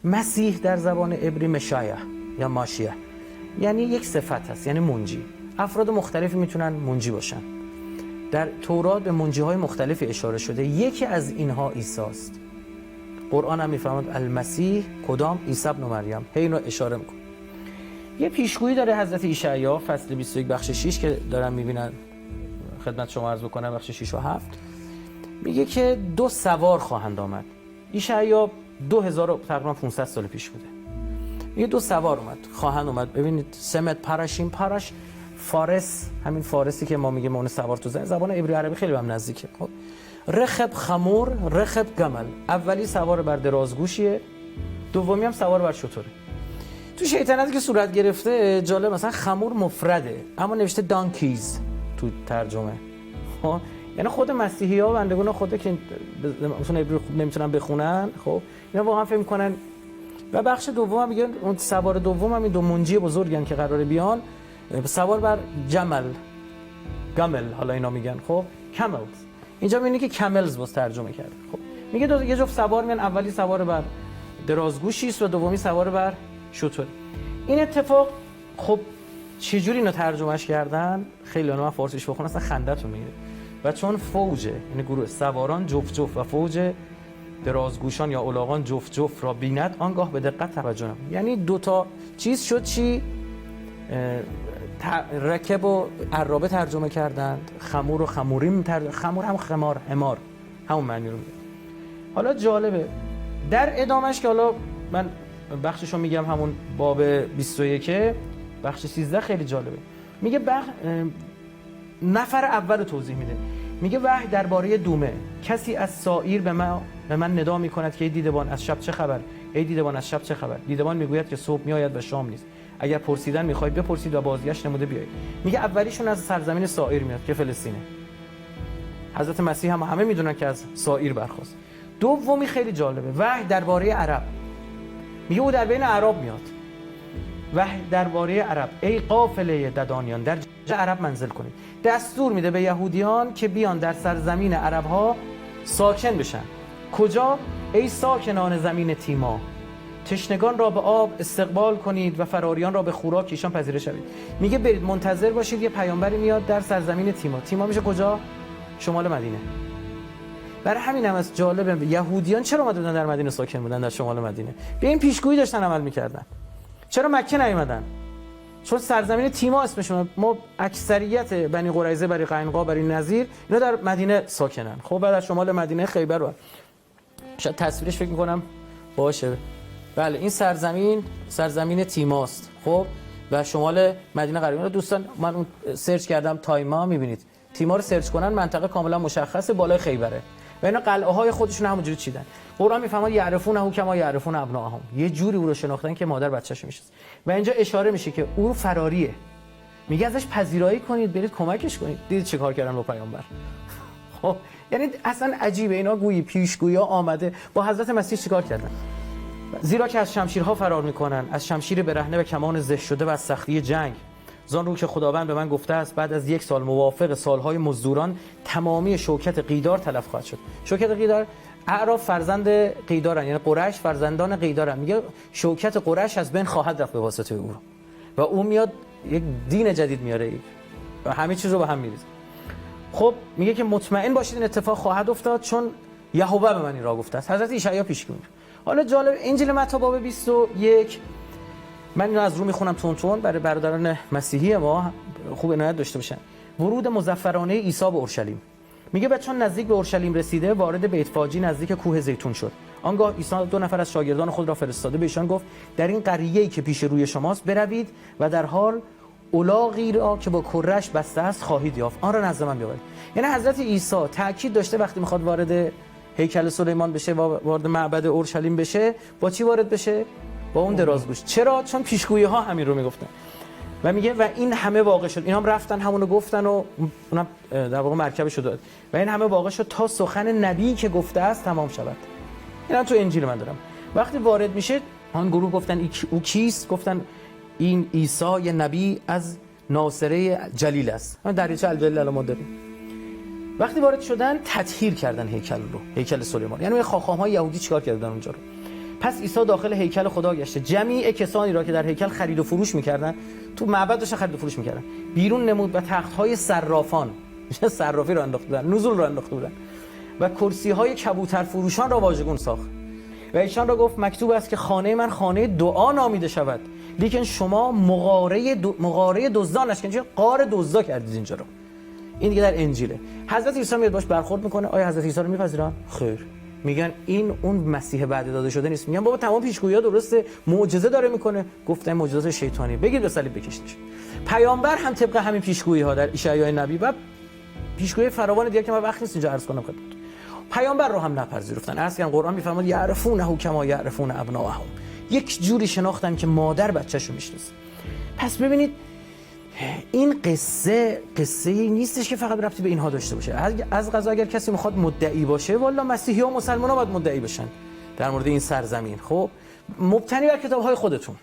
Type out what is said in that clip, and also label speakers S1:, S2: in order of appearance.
S1: مسیح در زبان عبری مشایه یا ماشیه، یعنی یک صفت هست، یعنی منجی. افراد مختلفی میتونن منجی باشن. در تورات به منجی‌های مختلفی اشاره شده، یکی از اینها عیسی است. قرآن هم میفرماید المسیح کدام؟ عیسی ابن مریم. هی اینو اشاره میکنه. یه پیشگویی داره حضرت اشعیا فصل 21 بخش 6 که دارم میبینن خدمت شما عرض بکنم، بخش 6 و 7 میگه که 2 سوار خواهند آمد. اشعیا 2500 سال پیش بوده. میگه 2 سوار خواهند اومد. ببینید سمت پاراشیم، پاراش فارس، همین فارسی که ما میگیم اون سوار تو زبان عبری عربی خیلی به هم نزدیکه. خب رخب خمور، رخب گمل. اولی سوار بر درازگوشیه، دومی هم سوار بر شتره. تو شیطنتی که صورت گرفته جالب، مثلا خمور مفرده اما نوشته دانکیز تو ترجمه. خب یعنی خود مسیحی‌ها و بندگان خدا که مثلا عبری خوب نمیتونن بخونن، خب اینا واقعا فکر می‌کنن. و بخش دوم میگن اون سوار دوم هم این 2 منجی بزرگن که قراره بیان، سوار بر جمل، گمل حالا اینا میگن. خب کملز، اینجا میبینی که کملز باز ترجمه کرده. خب میگه یه جفت سوار میان، اولی سوار بر درازگوشی است و دومی سوار بر شتر. این اتفاق خب چجوری اینو ترجمهش کردن؟ خیلی من فارسیش بخونم اصلا خنده‌تون میگیره. و چون فوجه، یعنی گروه سواران جفت جفت و فوج درازگوشان یا الاغان جفت جفت را بیند آنگاه به دقت توجه نمود. یعنی 2 تا چیز شد چی؟ رکب و عرابه ترجمه کردند، خمور و خموریم خمور هم خمار، حمار، همون معنی رو میده. حالا جالبه در ادامهش که حالا من بخششو میگم، همون باب 21 بخش 13 خیلی جالبه. میگه نفر اول توضیح میده. میگه وحی درباره دومه، کسی از سایر به من ندا میکند که ای دیدبان از شب چه خبر؟ ای دیدبان از شب چه خبر؟ دیدبان میگوید که صبح میآید و شام نیست. اگر پرسیدن میخواید بپرسید و بازگشت نموده بیایید. میگه اولیشون از سرزمین سایر میاد که فلسطینه. حضرت مسیح هم همه میدونن که از سایر برخاست. دومی خیلی جالبه، وحی درباره عرب. میگه او در بین عرب میاد. وحی درباره عرب، ای قافله ددانیان در عرب منزل کنید. دستور میده به یهودیان که بیان در سرزمین عربها ساکن بشن. کجا؟ ای ساکنان زمین تیما، تشنگان را به آب استقبال کنید و فراریان را به خوراک ایشان پذیره شوید. میگه برید منتظر باشید یه پیامبری میاد در سرزمین تیما. تیما میشه کجا؟ شمال مدینه. برای همین هم از جالبه یهودیان چرا اومده بودن در مدینه ساکن بودن، در شمال مدینه؟ به این پیشگویی داشتن عمل میکردن. چرا مکه نیومدن؟ چون سرزمین تیما اسمشون، ما اکثریت بنی قریظه، بنی قینقاع، بنی نضیر اینا در مدینه ساکنن. خب بعد از شمال مدینه خیبر رو شاید تصویرش فکر میکنم باشه. بله این سرزمین تیماست. خب و شمال مدینه قرار گرفته. دوستان من اون سرچ کردم تایما، میبینید تیما رو سرچ کنن منطقه کاملا مشخصه بالای خیبره و اینا قلعه های خودشون همونجوری چیدن. قرآن میفهمه یعرفونه کما یعرفون ابناءهم، یه جوری او رو شناختن که مادر بچه‌ش میشناسه. و اینجا اشاره میشه که او فراریه، میگه ازش پذیرایی کنید، برید کمکش کنید. دیدید چیکار کردن با پیامبر؟ خب یعنی اصلا عجیبه، اینا گویی پیشگویی آمده با حضرت مسیح چیکار کردن. زیرا که از شمشیرها فرار میکنن، از شمشیر برهنه و کمان زه شده و از سختی جنگ. زان رو که خداوند به من گفته است بعد از 1 سال موافق سالهای مزدوران تمامی شوکت قیدار تلف خواهد شد. شوکت قیدار، اعراب فرزند قیدارن، یعنی قریش فرزندان قیدارن. میگه شوکت قریش از بین خواهد رفت به واسطه او و او میاد یک دین جدید میاره و همه چیز رو به هم میریزه. خب میگه که مطمئن باشید این اتفاق خواهد افتاد چون یهوه به من این را گفته است. حضرت اشعیا پیشگویی. حالا جالب انجیل متی باب 21 من اینو از رو میخونم تون برای برادران مسیحی ما خوب عنایت داشته باشن. ورود مظفرانه عیسی به اورشلیم. میگه و چون نزدیک به اورشلیم رسیده وارد بیت فاجی نزدیک کوه زیتون شد. آنگاه عیسی 2 نفر از شاگردان خود را فرستاده به ایشان گفت در این قریه‌ای که پیش روی شماست بروید و در حال الاغی را که با کرش بسته است خواهید یافت، آن را نزد من بیاورید. یعنی حضرت عیسی تاکید داشته وقتی میخواد وارد هیکل سلیمان بشه و وارد معبد اورشلیم بشه با چی وارد بشه؟ با اون درازگوش. چرا؟ چون پیشگویی ها همین رو میگفتن. و میگه و این همه واقع شد. اینا هم رفتن همونو گفتن و اونم در واقع مرکبشو داد. و این همه واقع شد تا سخن نبی که گفته است تمام شود. اینا تو انجیل من دارم. وقتی وارد میشه آن گروه گفتن او کیست؟ گفتن این عیسی یه نبی از ناصره جلیل است. ما دریچه الجلیل الان ما داریم. وقتی وارد شدن تطهیر کردن هیکل سلیمان. یعنی خاخام‌های یهودی چیکار کردن اونجا رو؟ پس عیسی داخل هیکل خدا گشته، جمیع کسانی را که در هیکل خرید و فروش میکردن، تو معبد داشتن خرید و فروش میکردن، بیرون نمود و تخت‌های صرافان صرافی را انداخته بودن، نزول را انداخته بودن و کرسی‌های کبوتر فروشان را واژگون ساخت و ایشان را گفت مکتوب است که خانه من خانه دعا نامیده شود، لیکن شما مغاره دزدان اشکنید، غار دزدا کردید اینجا رو. این دیگه در انجیله. حضرت عیسی میاد باش برخورد میکنه. آیا حضرت عیسی رو میپذیرن؟ خیر. میگن این اون مسیح بعد داده شده نیست. میگن بابا تمام پیشگویی‌ها درسته، معجزه داره میکنه. گفتن معجزات شیطانی، بگید به صلیب بکشیدش. پیامبر هم طبق همین پیشگویی‌ها در اشعیا نبی و پیشگویی فراوان دیگه که من وقت نیست اینجا عرض کنم خدمت. پیامبر رو هم نپذیرفتن. عرض کردم قرآن میفرماد یعرفونه کما یعرفون ابناءهم. یک جوری شناختن که مادر بچه‌شو میشناسه. پس ببینید این قصه نیستش که فقط ربطی به اینها داشته باشه. از قضا اگر کسی میخواد مدعی باشه، والا مسیحی و مسلمان ها باید مدعی بشن در مورد این سرزمین. خب مبتنی بر کتاب‌های خودتون.